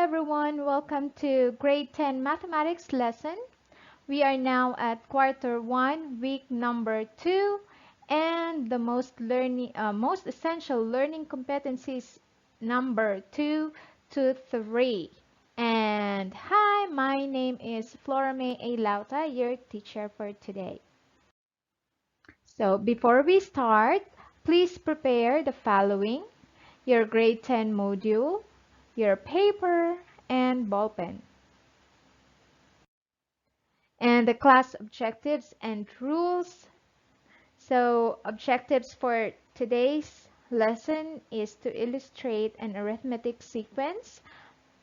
everyone, welcome to grade 10 mathematics lesson. We are now at quarter 1, week number 2, and the most essential learning competencies number 2 to 3. And hi, my name is Flora Lauta, your teacher for today. So before we start, please prepare the following: your grade 10 module, your paper, and ballpen. And the class objectives and rules. So objectives for today's lesson is to illustrate an arithmetic sequence,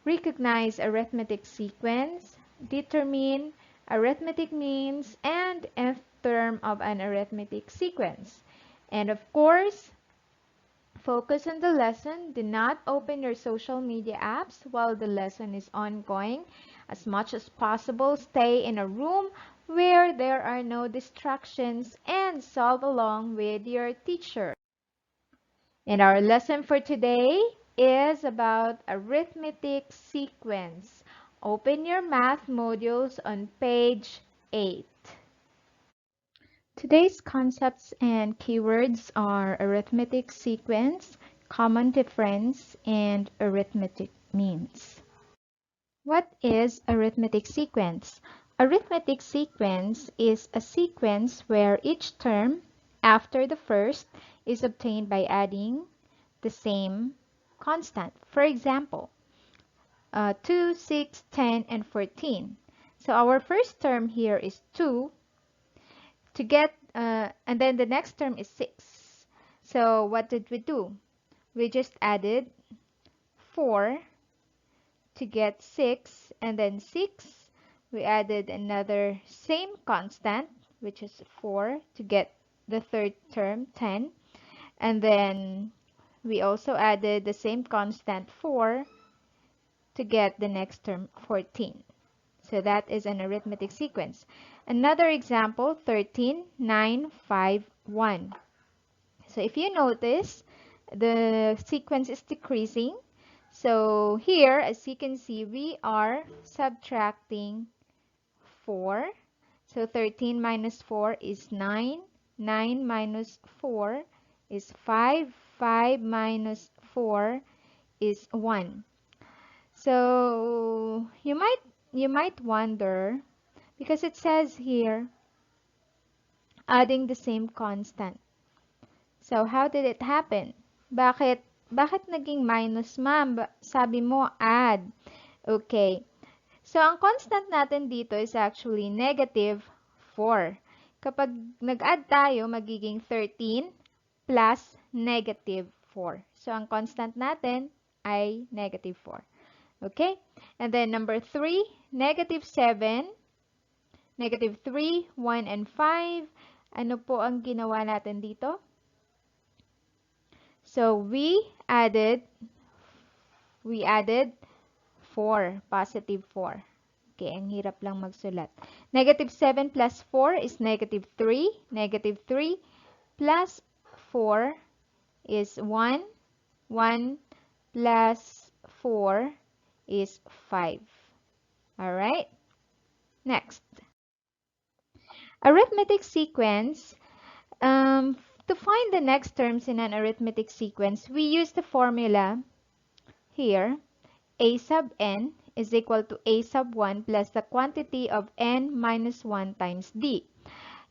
recognize arithmetic sequence, determine arithmetic means, and nth term of an arithmetic sequence. And of course, focus on the lesson. Do not open your social media apps while the lesson is ongoing. As much as possible, stay in a room where there are no distractions and solve along with your teacher. And our lesson for today is about arithmetic sequence. Open your math modules on page 8. Today's concepts and keywords are arithmetic sequence, common difference, and arithmetic means. What is arithmetic sequence? Arithmetic sequence is a sequence where each term after the first is obtained by adding the same constant. For example, 2, 6, 10, and 14. So our first term here is 2. To get and then the next term is 6. So what did we do? We just added 4 to get 6, and then 6 we added another same constant, which is 4, to get the third term 10, and then we also added the same constant 4 to get the next term 14. So that is an arithmetic sequence. Another example, 13, 9, 5, 1. So if you notice, the sequence is decreasing. So here, as you can see, we are subtracting 4. So 13 minus 4 is 9. 9 minus 4 is 5. 5 minus 4 is 1. So you might wonder, because it says here, adding the same constant. So how did it happen? Bakit naging minus, ma'am? Sabi mo, add. Okay. So ang constant natin dito is actually negative 4. Kapag nag-add tayo, magiging 13 plus negative 4. So ang constant natin ay negative 4. Okay? And then number 3, negative 7, negative 3, 1, and 5. Ano po ang ginawa natin dito? So we added 4, positive 4. Okay, ang hirap lang magsulat. Negative 7 plus 4 is negative 3. Negative 3 plus 4 is 1. 1 plus 4 is 5. Alright? Next. Arithmetic sequence. To find the next terms in an arithmetic sequence, we use the formula here. A sub n is equal to a sub 1 plus the quantity of n minus 1 times d.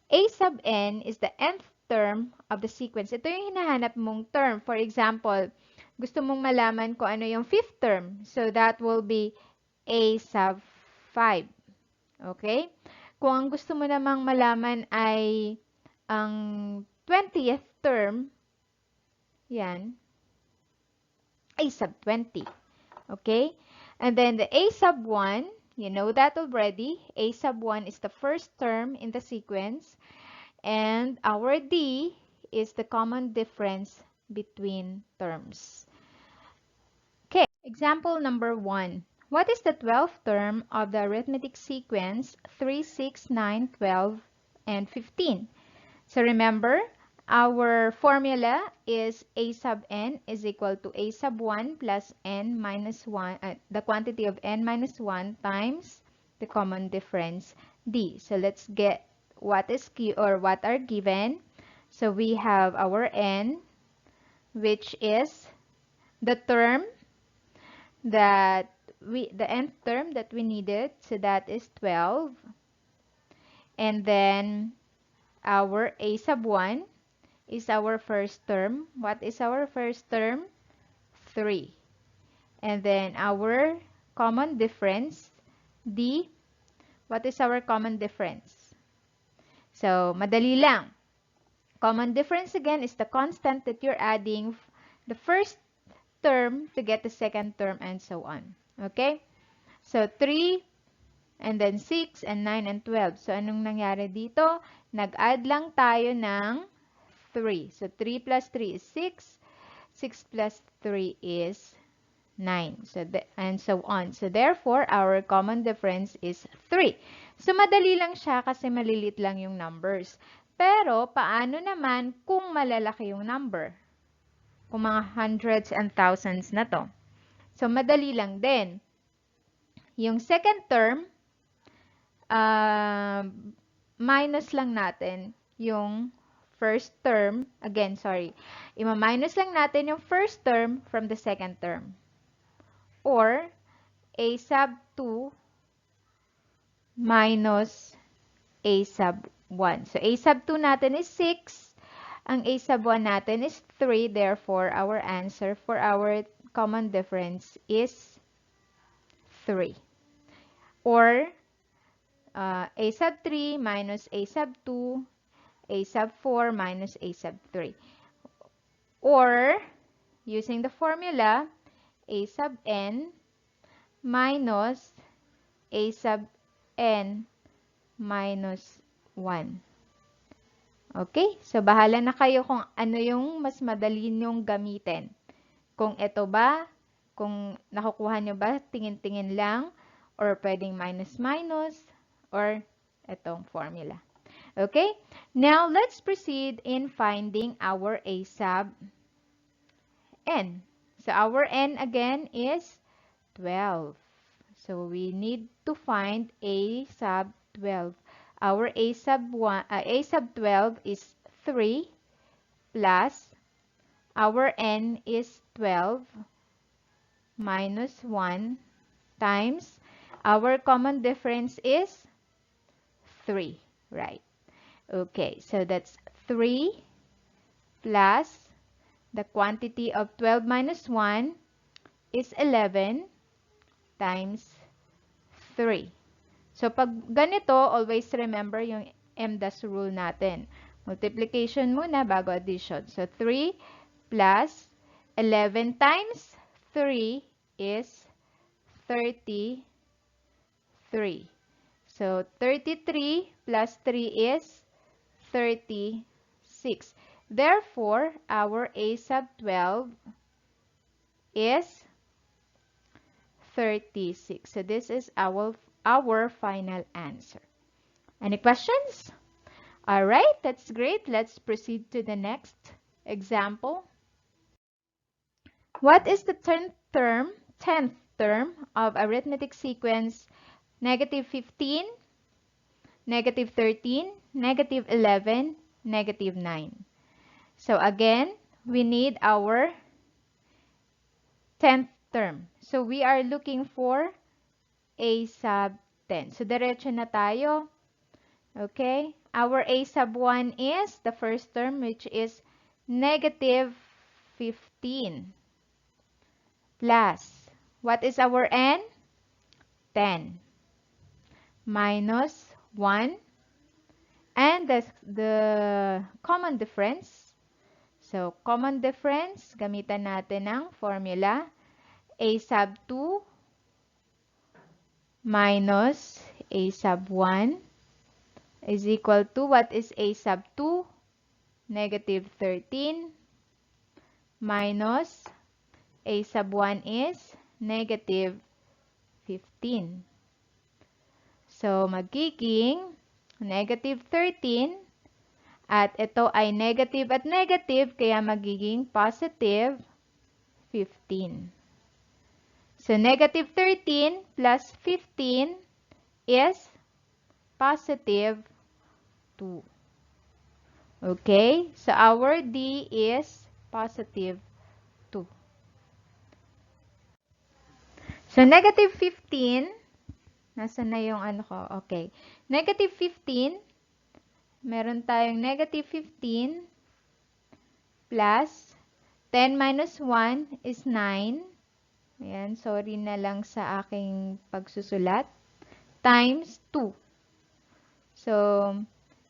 A sub n is the nth term of the sequence. Ito yung hinahanap mong term. For example, gusto mong malaman kung ano yung fifth term. So that will be a sub 5. Okay? Kung ang gusto mo namang malaman ay ang 20th term, yan, a sub 20. Okay? And then the a sub 1, you know that already. A sub 1 is the first term in the sequence. And our d is the common difference between terms. Okay, example number 1. What is the 12th term of the arithmetic sequence 3, 6, 9, 12, and 15? So remember, Our formula is a sub n is equal to a sub 1 plus n minus 1, the quantity of n minus 1 times the common difference d. So let's get what is what are given. So we have our n, which is the term that the nth term that we needed. So that is 12. And then our a sub 1 is our first term. What is our first term? 3. And then our common difference, d. What is our common difference? So, madali lang. Common difference again is the constant that you're adding the first term to get the second term and so on. Okay? So, 3 and then 6 and 9 and 12. So, anong nangyari dito? Nag-add lang tayo ng 3. So, 3 plus 3 is 6. 6 plus 3 is 9. So, and so on. So, therefore, our common difference is 3. So, madali lang siya kasi malilit lang yung numbers. Pero, paano naman kung malalaki yung number? Kung mga hundreds and thousands na to. So, madali lang din. Yung second term, minus lang natin yung first term. Again, sorry. Ima-minus lang natin yung first term from the second term. Or, a sub 2 minus a sub 1. So, a sub 2 natin is 6. Ang a sub 1 natin is 3. Therefore, our answer for our common difference is 3. Or, a sub 3 minus a sub 2, a sub 4 minus a sub 3. Or, using the formula, a sub n minus a sub n minus 1. Okay? So, bahala na kayo kung ano yung mas madali nyong gamitin. Kung ito ba, kung nakukuha nyo ba, tingin-tingin lang, or pwedeng minus-minus, or itong formula. Okay? Now, let's proceed in finding our a sub n. So, our n again is 12. So, we need to find a sub 12. Our a sub 12 is 3 plus our n is 12 minus 1 times our common difference is 3, right? Okay, so that's 3 plus the quantity of 12 minus 1 is 11 times 3. So, pag ganito, always remember yung MDAS rule natin. Multiplication muna bago addition. So, 3 plus 11 times 3 is 33. So, 33 plus 3 is 36. Therefore, our a sub 12 is 36. So, this is our final answer. Any questions? All right, that's great. Let's proceed to the next example. What is the 10th term of arithmetic sequence negative 15, negative 13, negative 11, negative 9? So again, we need our 10th term. So we are looking for a sub 10. So diretso na tayo. Okay? Our a sub 1 is the first term, which is negative 15 plus, what is our n? 10 minus 1 and the common difference. So, common difference, gamitan natin ng formula a sub 2 minus a sub 1 is equal to, what is a sub 2? Negative 13 minus a sub 1 is negative 15. So, magiging negative 13. At ito ay negative at negative, kaya magiging positive 15. So, negative 13 plus 15 is positive 2. Okay? So, our D is positive 2. So, negative 15, nasaan na yung ano ko? Okay. Negative 15, meron tayong negative 15 plus 10 minus 1 is 9. Ayan, sorry na lang sa aking pagsusulat. Times 2. So,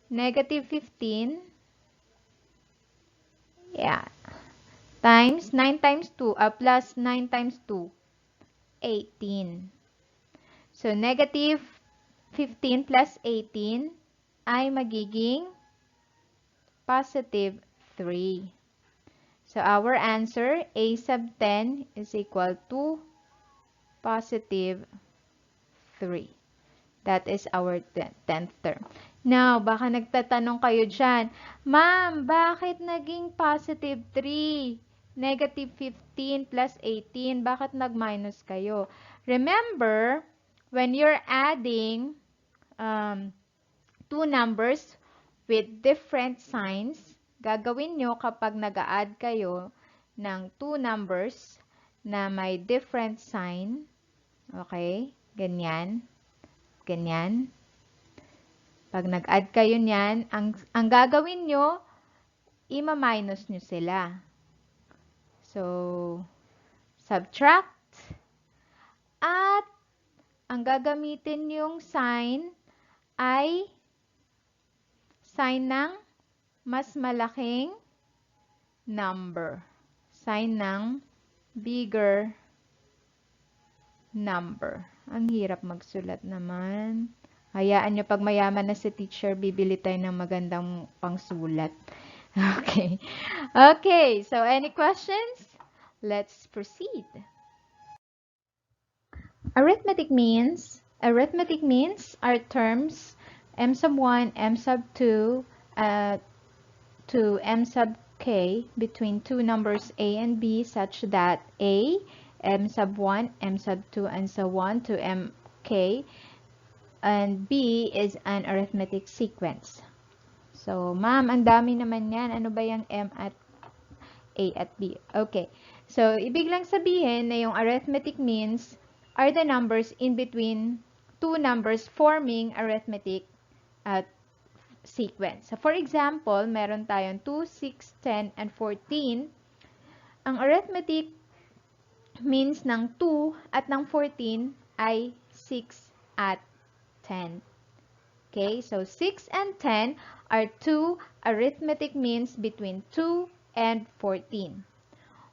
negative 15. Yeah. Times 9 times 2. Plus 9 times 2. 18. So, negative 15 plus 18 ay magiging positive 3. So, our answer, A sub 10 is equal to positive 3. That is our 10th term. Now, baka nagtatanong kayo dyan, Ma'am, bakit naging positive 3? Negative 15 plus 18, bakit nag-minus kayo? Remember, when you're adding two numbers with different signs, gagawin nyo kapag nag-a-add kayo ng two numbers na may different sign. Okay? Ganyan. Ganyan. Pag nag-add kayo niyan, ang gagawin nyo, ima-minus nyo sila. So, subtract. At, ang gagamitin yung sign ay sign ng mas malaking number. Sign ng bigger number. Ang hirap magsulat naman. Hayaan nyo, pag mayaman na si teacher, bibili tayo ng magandang pangsulat. Okay. Okay, so any questions? Let's proceed. Arithmetic means are terms m sub 1, m sub 2, to m sub k between two numbers a and b such that a, m sub 1, m sub 2, and so on to mk, and b is an arithmetic sequence. So, ma'am, ang dami naman yan. Ano ba yung m at a at b? Okay. So, ibig lang sabihin na yung arithmetic means are the numbers in between two numbers forming arithmetic sequence. So, for example, meron tayong 2, 6, 10, and 14. Ang arithmetic means ng 2 at ng 14 ay 6 at 10. Okay, so 6 and 10 are two arithmetic means between 2 and 14.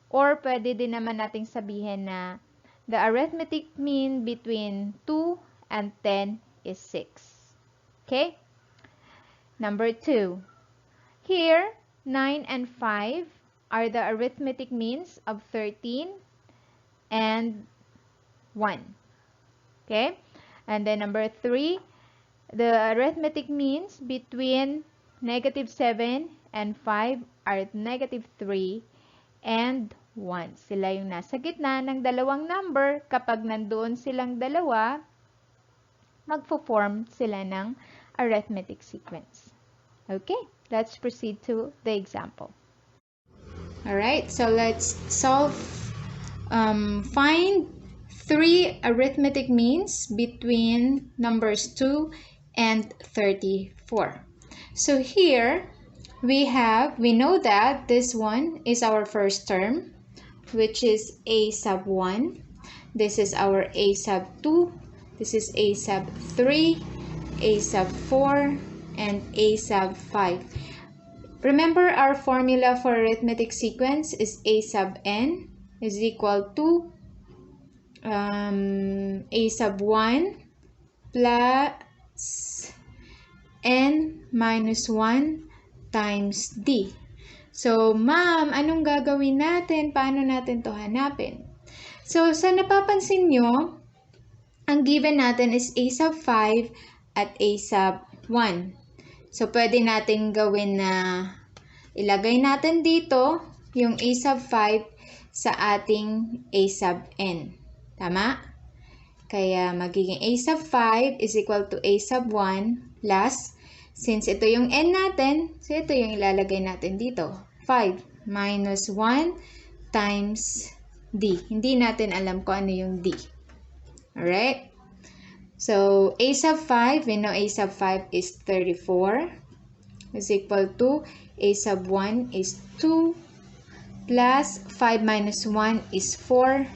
Or pwede din naman nating sabihin na the arithmetic mean between 2 and 10 is 6. Okay? Number 2. Here, 9 and 5 are the arithmetic means of 13 and 1. Okay? And then number 3, the arithmetic means between negative 7 and 5 are negative 3 and 1. Sila yung nasa gitna ng dalawang number. Kapag nandoon silang dalawa, magfo-form sila ng arithmetic sequence. Okay, let's proceed to the example. Alright, so let's solve. Find three arithmetic means between numbers 2 and 34. So here, we know that this one is our first term, which is a sub 1. This is our a sub 2. This is a sub 3, a sub 4, and a sub 5. Remember, our formula for arithmetic sequence is a sub n is equal to a sub 1 plus n minus 1 times d. So, ma'am, anong gagawin natin? Paano natin to hanapin? So, sa napapansin nyo, ang given natin is a sub 5 at a sub 1. So, pwede natin gawin na ilagay natin dito yung a sub 5 sa ating a sub n. Tama? Kaya magiging a sub 5 is equal to a sub 1 plus, since ito yung n natin, so ito yung ilalagay natin dito. 5 minus 1 times d. Hindi natin alam kung ano yung d. Alright? So, a sub 5, we know a sub 5 is 34 is equal to a sub 1 is 2 plus 5 minus 1 is 4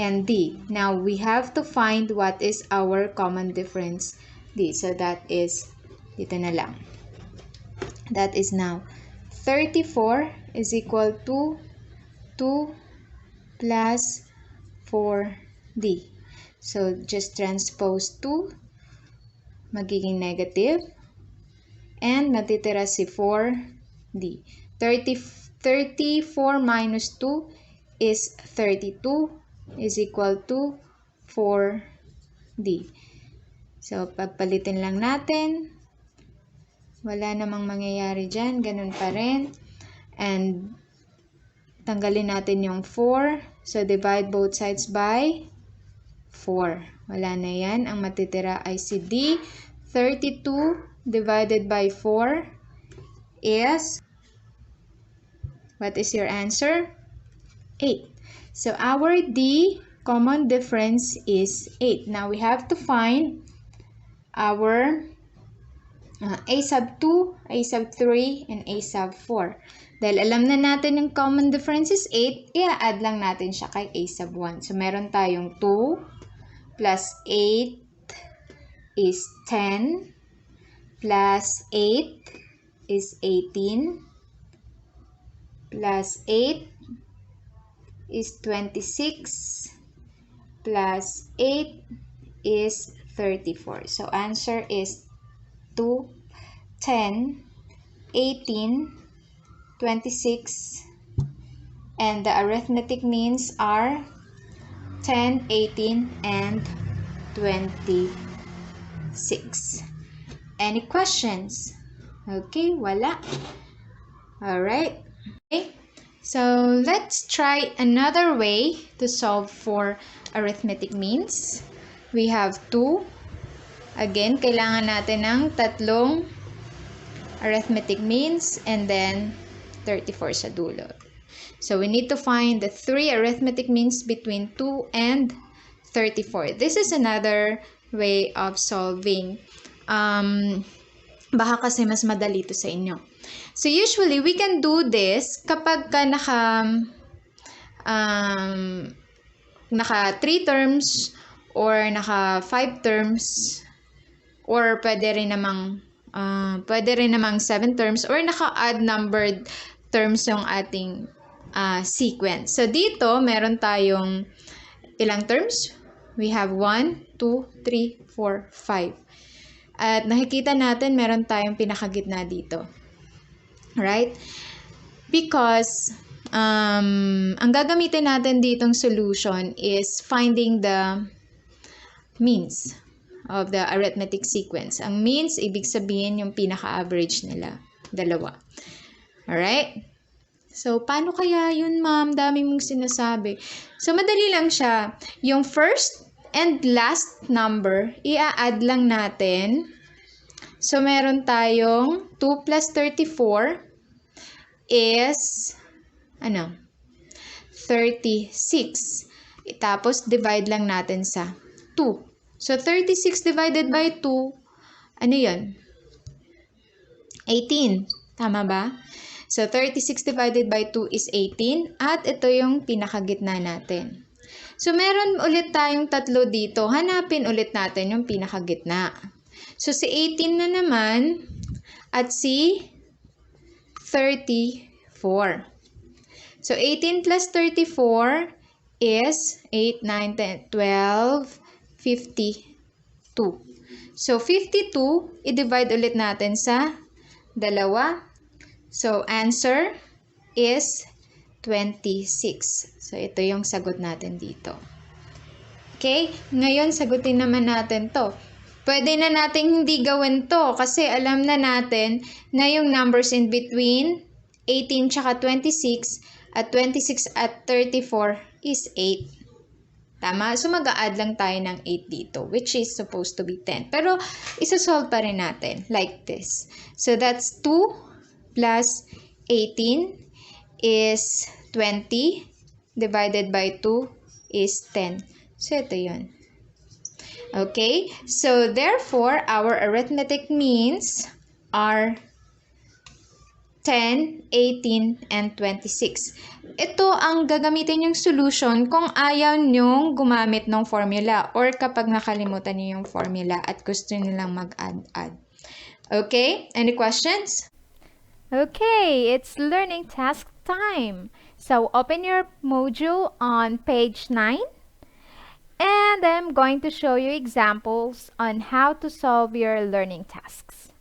and d. Now, we have to find what is our common difference d. So, that is, dito na lang. That is now 34 is equal to 2 plus 4d. So, just transpose 2, magiging negative, and natitira si 4d. 34 minus 2 is 32 is equal to 4d. So, pagpalitin lang natin. Wala namang mangyayari dyan. Ganun pa rin. And, tanggalin natin yung 4. So, divide both sides by 4. Wala na yan. Ang matitira ay si D. 32 divided by 4 is, what is your answer? 8. So, our D common difference is 8. Now, we have to find our a sub 2, a sub 3, and a sub 4. Dahil alam na natin yung common difference is 8, i-add lang natin siya kay a sub 1. So, meron tayong 2 plus 8 is 10 plus 8 is 18 plus 8 is 26 plus 8 is 34. So, answer is 2, 10, 18, 26, and the arithmetic means are 10, 18, and 26. Any questions? Okay, wala. Alright. Okay, so let's try another way to solve for arithmetic means. We have 2. Again, kailangan natin ng tatlong arithmetic means and then 34 sa dulo. So, we need to find the 3 arithmetic means between 2 and 34. This is another way of solving. Baka kasi mas madali to sa inyo. So, usually, we can do this kapag ka naka 3 terms or naka 5 terms or pwede rin namang 7 terms or naka-odd numbered terms yung ating sequence. So, dito, meron tayong ilang terms? We have 1, 2, 3, 4, 5. At nakikita natin, meron tayong pinakagitna dito. Right? Because, ang gagamitin natin ditong solution is finding the means of the arithmetic sequence. Ang means, ibig sabihin yung pinaka-average nila. Dalawa. Alright? So, paano kaya yun, ma'am? Dami mong sinasabi. So, madali lang siya. Yung first and last number, i-add lang natin. So, meron tayong 2 plus 34 is, 36. Tapos, divide lang natin sa 2. So, 36 divided by 2, ano yun? 18. Tama ba? So, 36 divided by 2 is 18. At ito yung pinakagitna natin. So, meron ulit tayong tatlo dito. Hanapin ulit natin yung pinakagitna. So, si 18 na naman at si 34. So, 18 plus 34 is 8, 9, 10, 12, 52. So, 52, i-divide ulit natin sa dalawa. So, answer is 26. So, ito yung sagot natin dito. Okay? Ngayon, sagutin naman natin to. Pwede na natin hindi gawin to kasi alam na natin na yung numbers in between 18 tsaka 26 at 26 at 34 is 8. Tama? So, mag-a-add lang tayo ng 8 dito, which is supposed to be 10. Pero, isa-solve pa rin natin, like this. So, that's 2 plus 18 is 20, divided by 2 is 10. So, ito yun. Okay? So, therefore, our arithmetic means are 10, 18, and 26. Ito ang gagamitin yung solution kung ayaw nyong gumamit ng formula or kapag nakalimutan nyo yung formula at gusto nyo lang mag-add-add. Okay? Any questions? Okay, it's learning task time. So open your module on page 9 and I'm going to show you examples on how to solve your learning tasks.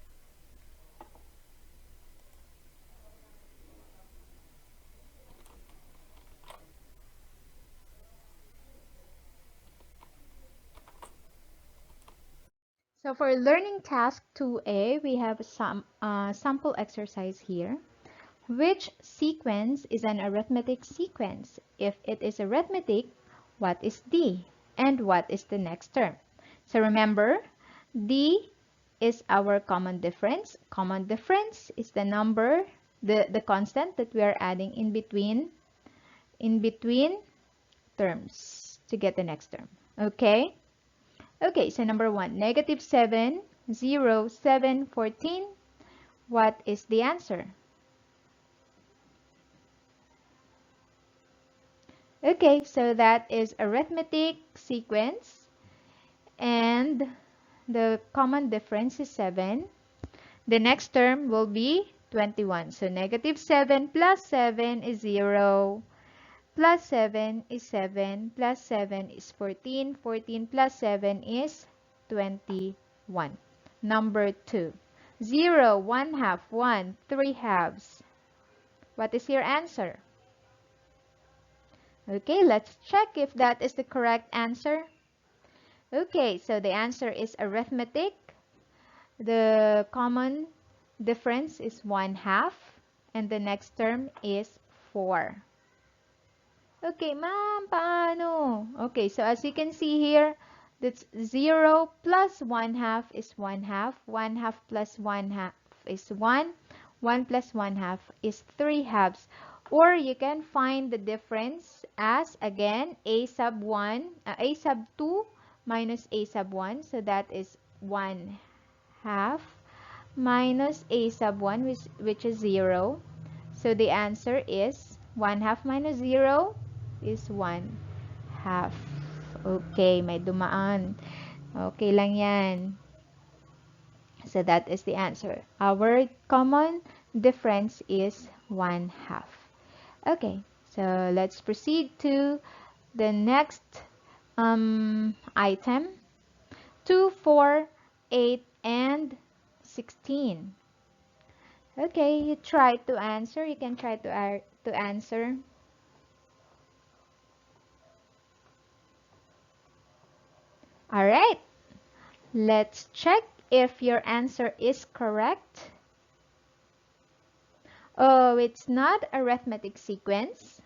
So for learning task 2A, we have some sample exercise here. Which sequence is an arithmetic sequence? If it is arithmetic, what is D? And what is the next term? So remember, D is our common difference. Common difference is the number, the constant that we are adding in between terms to get the next term. Okay? Okay, so number 1, negative 7, 0, 7, 14. What is the answer? Okay, so that is arithmetic sequence and the common difference is 7. The next term will be 21. So negative 7 plus 7 is 0. Plus 7 is 7. Plus 7 is 14. 14 plus 7 is 21. Number 2. 0, 1 half, 1, 3 halves. What is your answer? Okay, let's check if that is the correct answer. Okay, so the answer is arithmetic. The common difference is 1 half and the next term is 4. Okay, ma'am, paano? Okay, so as you can see here, that's 0 plus 1 half is 1 half. 1 half plus 1 half is 1. 1 plus 1 half is 3 halves. Or you can find the difference as, again, a sub 2 minus a sub 1. So that is 1 half minus a sub 1, which is 0. So the answer is 1 half minus 0 is 1 half. Okay, may dumaan. Okay lang yan. So that is the answer. Our common difference is 1 half. Okay, so let's proceed to the next item. 2, 4, 8, and 16. Okay, you try to answer. You can try to answer. Alright, let's check if your answer is correct. Oh, it's not arithmetic sequence.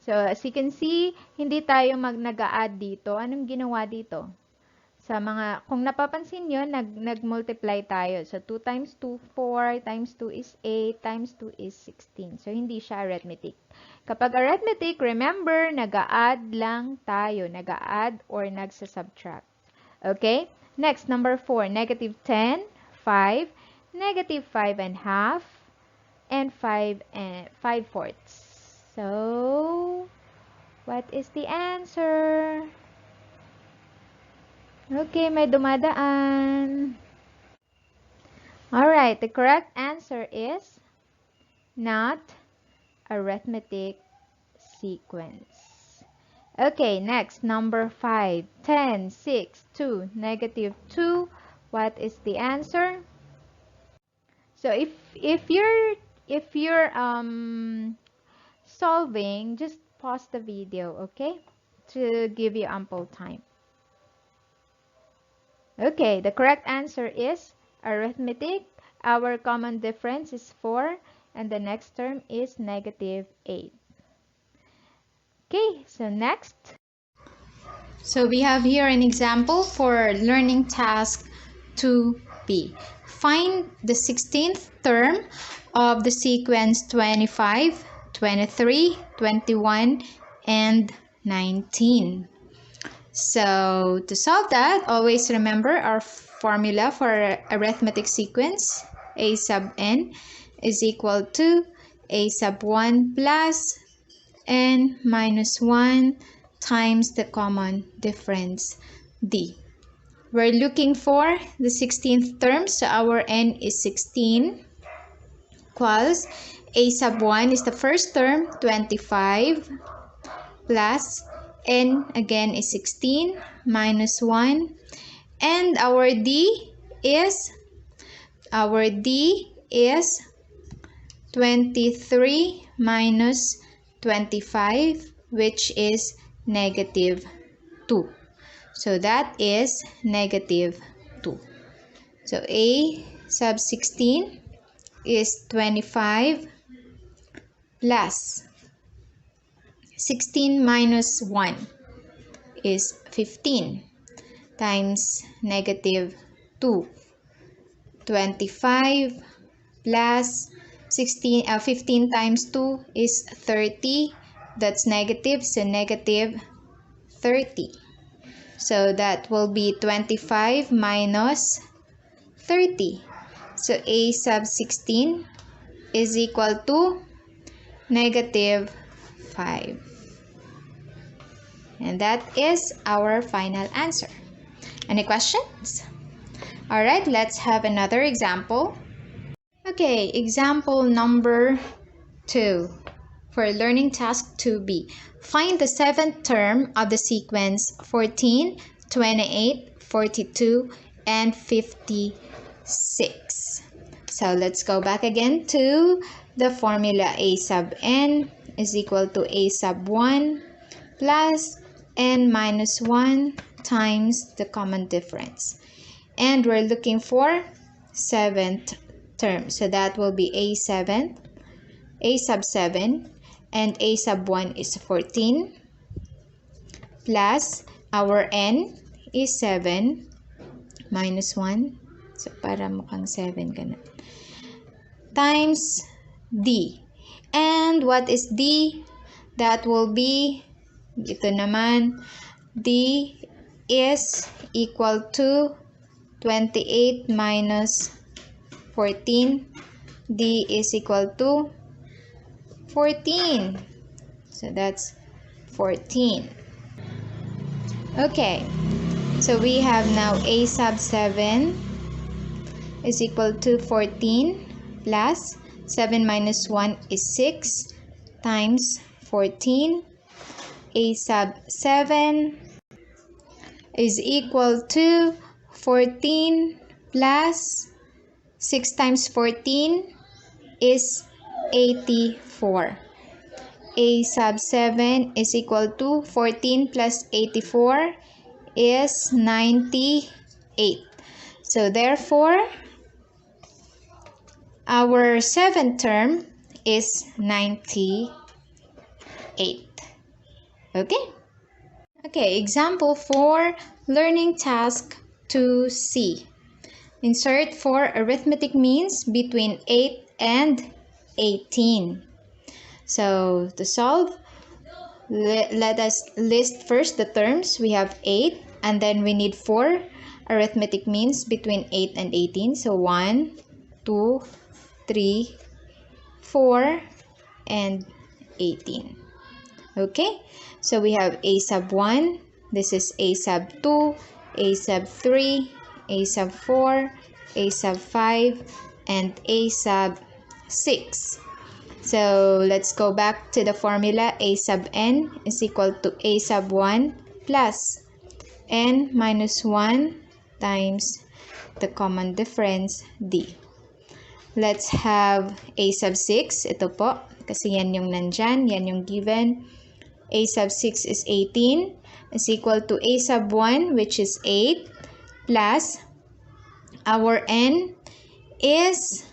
So, as you can see, hindi tayo nag-a-add dito. Anong ginawa dito? Sa mga, kung napapansin nyo, nag-multiply tayo. So, 2 times 2, 4, times 2 is 8, times 2 is 16. So, hindi siya arithmetic. Kapag arithmetic, remember, nag-a-add lang tayo. Nag-a-add or nagsa-subtract. Okay? Next, number 4, negative 10, 5, negative 5 and half, and 5 fourths. So, what is the answer? Okay, may dumadaan. Alright, the correct answer is not arithmetic sequence. Okay, next, number 5. 10, 6, 2, negative 2. What is the answer? So if you're solving, just pause the video, okay? To give you ample time. Okay, the correct answer is arithmetic. Our common difference is 4 and the next term is negative 8. Okay, so next. So we have here an example for learning task 2B. Find the 16th term of the sequence 25, 23, 21, and 19. So to solve that, always remember our formula for arithmetic sequence. A sub n is equal to a sub 1 plus n minus 1 times the common difference d. We're looking for the 16th term, so our n is 16 equals a sub 1 is the first term, 25 plus n again is 16 minus 1, and our d is 23 minus 25, which is negative 2. So that is negative 2. So a sub 16 is 25 plus 16 minus 1 is 15 times negative 2. 25 plus 15 times 2 is 30. That's negative, so negative 30. So that will be 25 minus 30. So a sub 16 is equal to negative 5. And that is our final answer. Any questions? Alright, let's have another example. Okay, example number 2 for learning task 2B. Find the 7th term of the sequence 14, 28, 42, and 56. So let's go back again to the formula. A sub n is equal to a sub 1 plus n minus 1 times the common difference. And we're looking for 7th term. So that will be a sub 7, and a sub 1 is 14 plus our n is 7 minus 1. So para mukhang 7 ka na. Times d. And what is d? That will be, ito naman, d is equal to 28 minus 14. D is equal to 14. So that's 14. Okay. So we have now a sub 7 is equal to 14 plus 7 minus 1 is 6 times 14. A sub 7 is equal to 14 plus 6 times 14 is 84. A sub 7 is equal to 14 plus 84 is 98. So therefore, our 7th term is 98. Okay? Okay, example for learning task 2C. Insert 4 arithmetic means between 8 and 18. So to solve, let us list first the terms. We have 8 and then we need 4 arithmetic means between 8 and 18. So 1, 2, 3, 4, and 18. Okay, so we have a sub 1, this is a sub 2, a sub 3, a sub 4, a sub 5, and a sub 6. So let's go back to the formula. A sub n is equal to a sub 1 plus n minus 1 times the common difference d. Let's have a sub 6. Ito po, kasi yan yung nandyan, yan yung given. A sub 6 is 18 is equal to a sub 1, which is 8, plus our n is,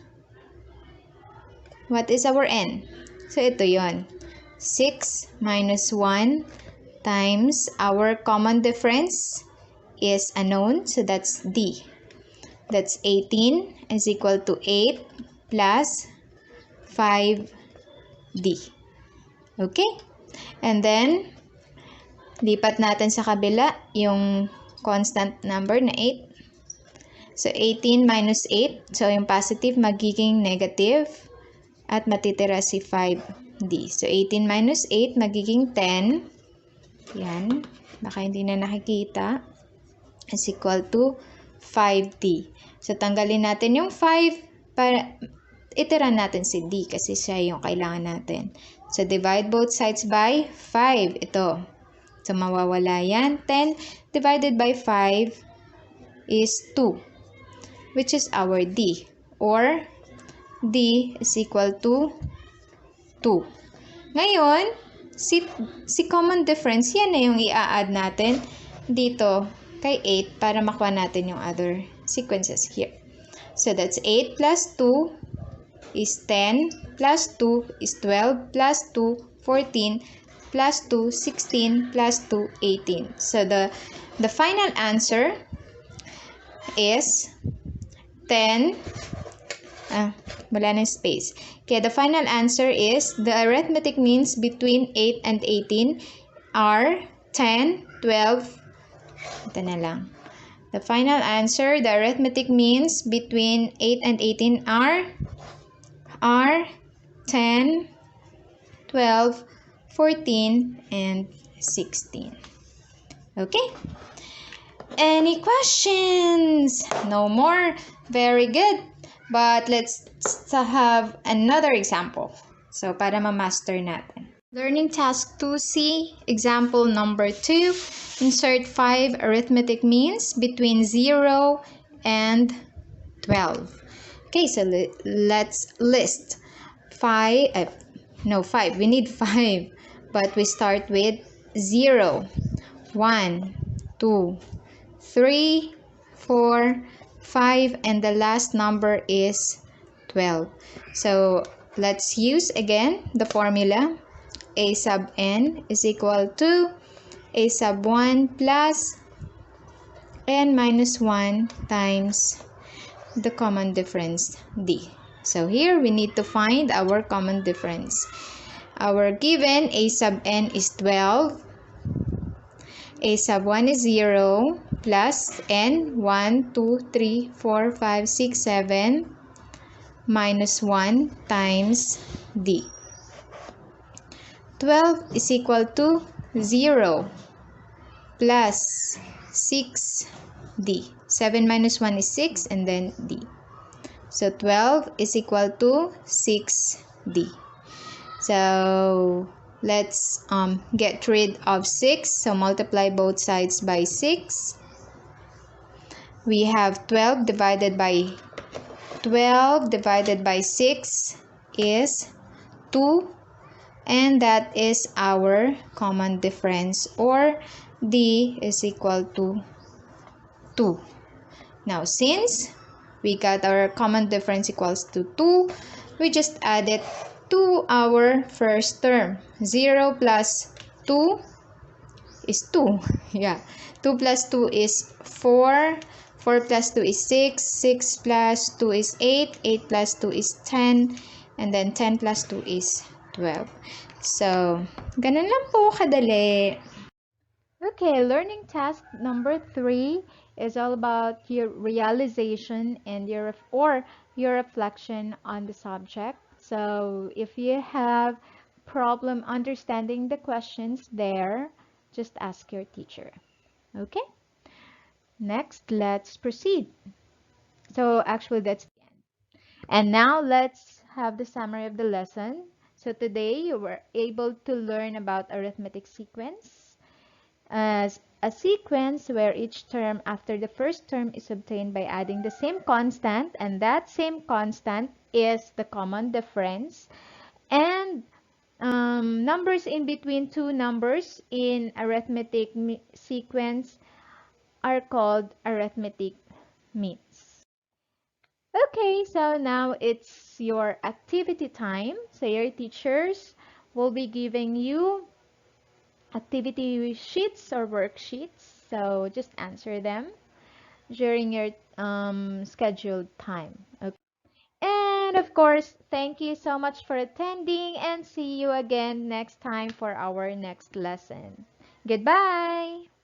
what is our n? So, ito yon. 6 minus 1 times our common difference is unknown. So, that's D. That's 18 is equal to 8 plus 5D. Okay? And then, lipat natin sa kabila yung constant number na 8. So, 18 minus 8. So, yung positive magiging negative. At matitira si 5D. So, 18 minus 8 magiging 10. Yan. Baka hindi na nakikita. Is equal to 5D. So, tanggalin natin yung 5 para itira natin si D kasi siya yung kailangan natin. So, divide both sides by 5. Ito. So, mawawala yan. 10 divided by 5 is 2, which is our D. Or, D is equal to 2. Ngayon, si common difference, yan na yung i-add natin dito kay 8 para makuha natin yung other sequences here. So, that's 8 plus 2 is 10, plus 2 is 12, plus 2, 14, plus 2, 16, plus 2, 18. So, the final answer is 10. Wala na space. Okay, the final answer is the arithmetic means between 8 and 18 are 10, 12. Ito na lang. The final answer, the arithmetic means between 8 and 18 are 10, 12, 14, and 16. Okay? Any questions? No more? Very good. But let's have another example. So, para ma-master natin. Learning task 2C, example number 2. Insert 5 arithmetic means between 0 and 12. Okay, so let's list 5. We need 5. But we start with 0, 1, 2, 3, 4, 5, and the last number is 12. So, let's use again the formula. A sub n is equal to a sub 1 plus n minus 1 times the common difference D. So, here we need to find our common difference. Our given a sub n is 12. A sub 1 is 0 plus n 1, 2, 3, 4, 5, 6, 7 minus 1 times D. 12 is equal to 0 plus 6D. 7 minus 1 is 6 and then D. So 12 is equal to 6D. So let's get rid of 6. So multiply both sides by 6. We have 12 divided by 6 is 2. And that is our common difference, or D is equal to 2. Now, since we got our common difference equals to 2, we just add it to our first term. 0 plus 2 is 2. Yeah. 2 plus 2 is 4. 4 plus 2 is 6. 6 plus 2 is 8. 8 plus 2 is 10. And then 10 plus 2 is 12. So, ganun lang po kadali. Okay, learning task number 3 is all about your realization and your reflection on the subject. So, if you have problem understanding the questions there, just ask your teacher. Okay? Next, let's proceed. So, actually, that's the end. And now, let's have the summary of the lesson. So, today, you were able to learn about arithmetic sequence as a sequence where each term after the first term is obtained by adding the same constant, and that same constant is the common difference, and numbers in between two numbers in arithmetic sequence are called arithmetic means. Okay, so now it's your activity time. So your teachers will be giving you activity sheets or worksheets. So just answer them during your scheduled time. Okay. And of course, thank you so much for attending and see you again next time for our next lesson. Goodbye!